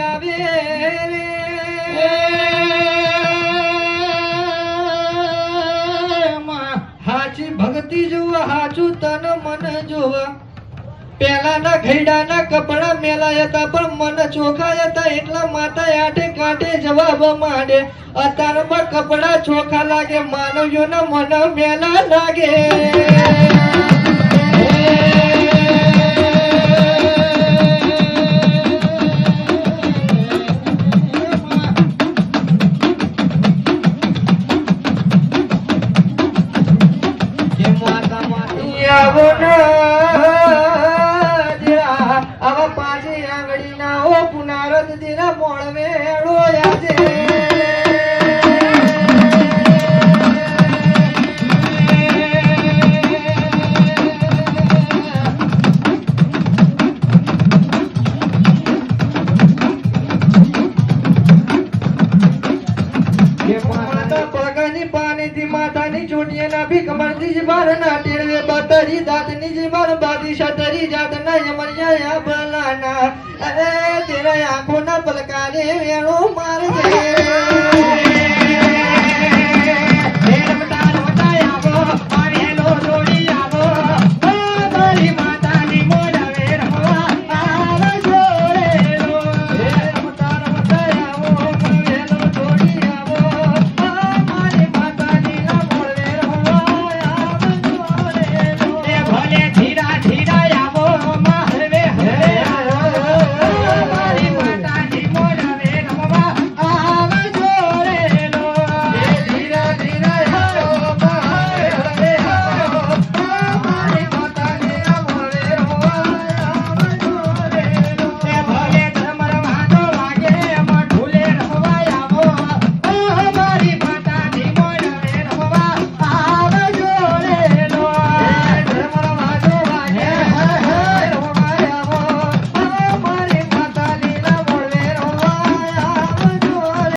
આવે રે હાચી ભક્તિ જોવા હાચું તન મન જોવા પેલાના ઘેડાના કપડા મેલાયા હતા પણ મન ચોખાયા હતા એટલા માતા આઠે કાંઠે જવાબ માંડે અત્યારમાં કપડા ચોખા લાગે માનવ્યોના મન મેલા લાગે આવા પાછી આંગળી ના ઓ પુનારત દીના મોળવે રોયા છે માતાની ચોટીએ ના ભી કમરથી જ બાર ના ટેરવે બતરી દાંતની જ બાર બાદી સતરી જાત ના યમરિયા ભલાના અરે તેરા આંખો ના પલકારે વેણો મારજે